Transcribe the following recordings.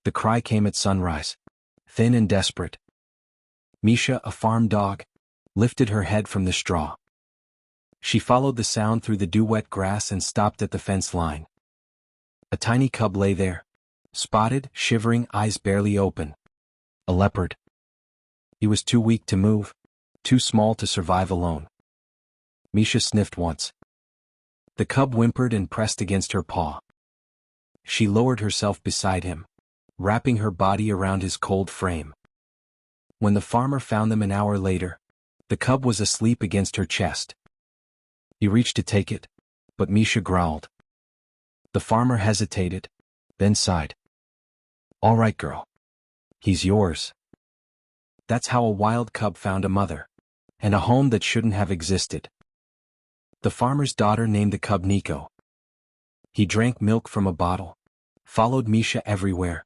The cry came at sunrise, thin and desperate. Misha, a farm dog, lifted her head from the straw. She followed the sound through the dew-wet grass and stopped at the fence line. A tiny cub lay there, spotted, shivering, eyes barely open. A leopard. He was too weak to move, too small to survive alone. Misha sniffed once. The cub whimpered and pressed against her paw. She lowered herself beside him, wrapping her body around his cold frame. When the farmer found them an hour later, the cub was asleep against her chest. He reached to take it, but Misha growled. The farmer hesitated, then sighed. "All right, girl. He's yours." That's how a wild cub found a mother, and a home that shouldn't have existed. The farmer's daughter named the cub Nico. He drank milk from a bottle, followed Misha everywhere,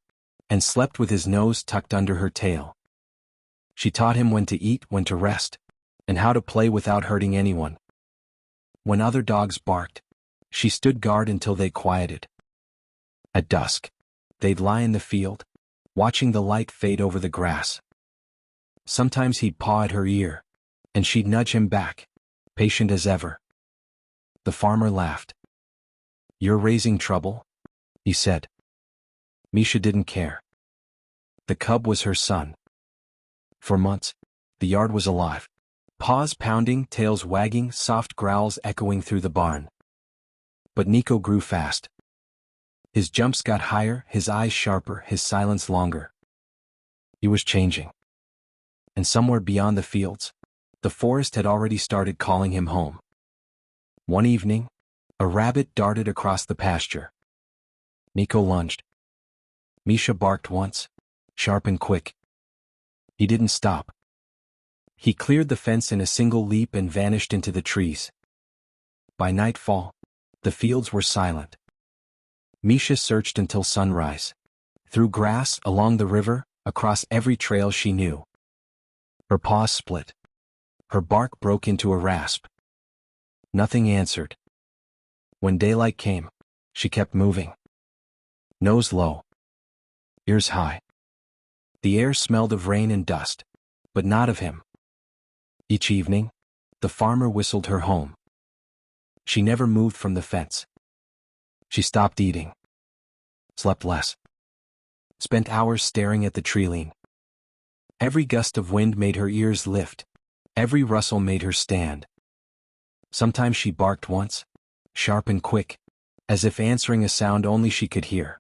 and slept with his nose tucked under her tail. She taught him when to eat, when to rest, and how to play without hurting anyone. When other dogs barked, she stood guard until they quieted. At dusk, they'd lie in the field, watching the light fade over the grass. Sometimes he'd paw at her ear, and she'd nudge him back, patient as ever. The farmer laughed. "You're raising trouble?" he said. Misha didn't care. The cub was her son. For months, the yard was alive. Paws pounding, tails wagging, soft growls echoing through the barn. But Nico grew fast. His jumps got higher, his eyes sharper, his silence longer. He was changing. And somewhere beyond the fields, the forest had already started calling him home. One evening, a rabbit darted across the pasture. Nico lunged. Misha barked once, sharp and quick. He didn't stop. He cleared the fence in a single leap and vanished into the trees. By nightfall, the fields were silent. Misha searched until sunrise, through grass, along the river, across every trail she knew. Her paws split. Her bark broke into a rasp. Nothing answered. When daylight came, she kept moving. Nose low. Ears high. The air smelled of rain and dust, but not of him. Each evening, the farmer whistled her home. She never moved from the fence. She stopped eating. Slept less. Spent hours staring at the tree-line. Every gust of wind made her ears lift. Every rustle made her stand. Sometimes she barked once, sharp and quick, as if answering a sound only she could hear.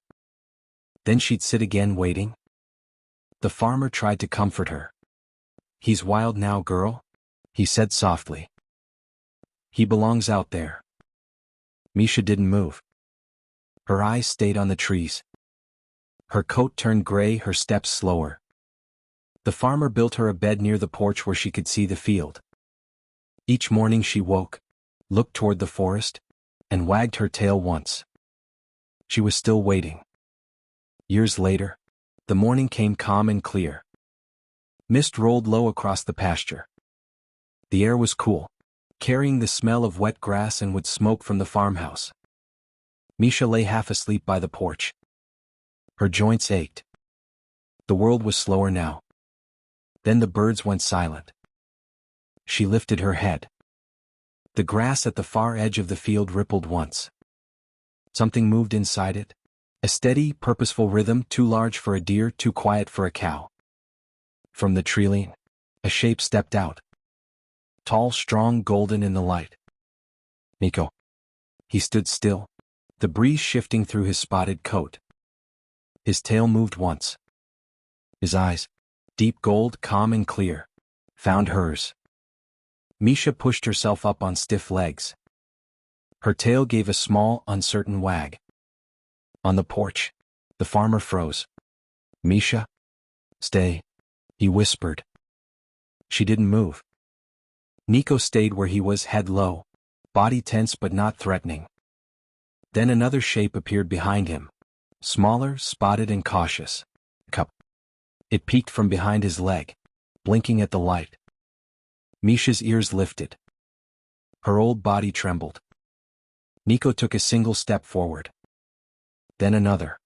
Then she'd sit again waiting. The farmer tried to comfort her. "He's wild now, girl," he said softly. "He belongs out there." Misha didn't move. Her eyes stayed on the trees. Her coat turned gray, her steps slower. The farmer built her a bed near the porch where she could see the field. Each morning she woke, looked toward the forest, and wagged her tail once. She was still waiting. Years later, the morning came calm and clear. Mist rolled low across the pasture. The air was cool, carrying the smell of wet grass and wood smoke from the farmhouse. Misha lay half asleep by the porch. Her joints ached. The world was slower now. Then the birds went silent. She lifted her head. The grass at the far edge of the field rippled once. Something moved inside it, a steady, purposeful rhythm too large for a deer, too quiet for a cow. From the tree-line, a shape stepped out. Tall, strong, golden in the light. Nico. He stood still, the breeze shifting through his spotted coat. His tail moved once. His eyes, deep gold, calm and clear, found hers. Misha pushed herself up on stiff legs. Her tail gave a small, uncertain wag. On the porch, the farmer froze. "Misha? Stay," he whispered. She didn't move. Nico stayed where he was, head low, body tense but not threatening. Then another shape appeared behind him, smaller, spotted and cautious. Cup. It peeked from behind his leg, blinking at the light. Misha's ears lifted. Her old body trembled. Nico took a single step forward. Then another.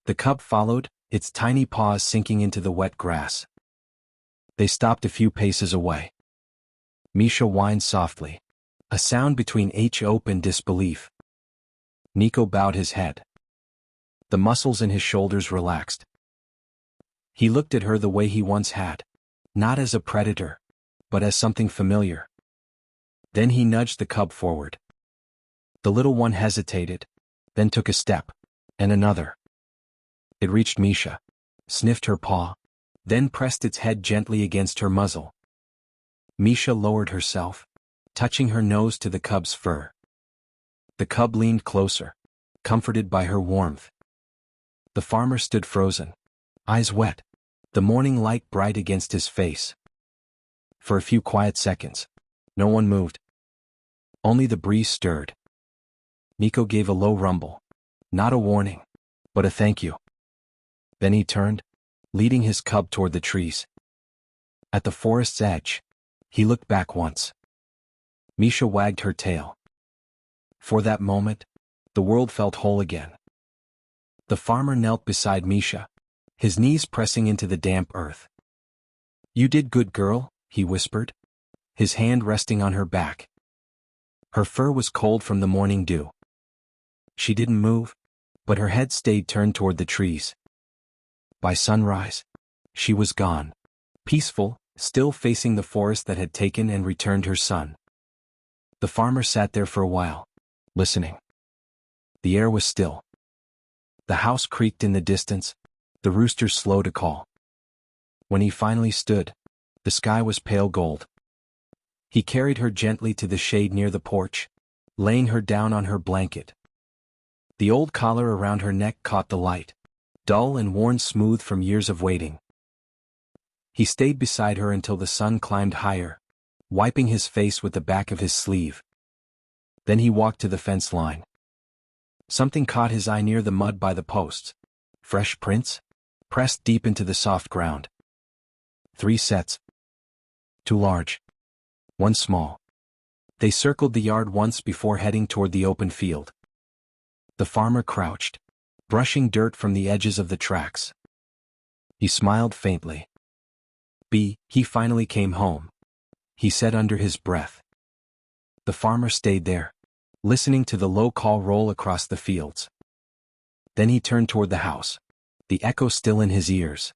The cub followed, its tiny paws sinking into the wet grass. They stopped a few paces away. Misha whined softly, a sound between hope and disbelief. Nico bowed his head. The muscles in his shoulders relaxed. He looked at her the way he once had, not as a predator, but as something familiar. Then he nudged the cub forward. The little one hesitated, then took a step, and another. It reached Misha, sniffed her paw, then pressed its head gently against her muzzle. Misha lowered herself, touching her nose to the cub's fur. The cub leaned closer, comforted by her warmth. The farmer stood frozen, eyes wet, the morning light bright against his face. For a few quiet seconds, no one moved. Only the breeze stirred. Nico gave a low rumble, not a warning, but a thank you. Then he turned, leading his cub toward the trees. At the forest's edge, he looked back once. Misha wagged her tail. For that moment, the world felt whole again. The farmer knelt beside Misha, his knees pressing into the damp earth. "You did good, girl," he whispered, his hand resting on her back. Her fur was cold from the morning dew. She didn't move, but her head stayed turned toward the trees. By sunrise, she was gone, peaceful, still facing the forest that had taken and returned her son. The farmer sat there for a while, listening. The air was still. The house creaked in the distance, the rooster slow to call. When he finally stood, the sky was pale gold. He carried her gently to the shade near the porch, laying her down on her blanket. The old collar around her neck caught the light, dull and worn smooth from years of waiting. He stayed beside her until the sun climbed higher, wiping his face with the back of his sleeve. Then he walked to the fence line. Something caught his eye near the mud by the posts. Fresh prints, pressed deep into the soft ground. 3 sets. 2 large. 1 small. They circled the yard once before heading toward the open field. The farmer crouched, brushing dirt from the edges of the tracks. He smiled faintly. He finally came home," he said under his breath. The farmer stayed there, listening to the low call roll across the fields. Then he turned toward the house, the echo still in his ears.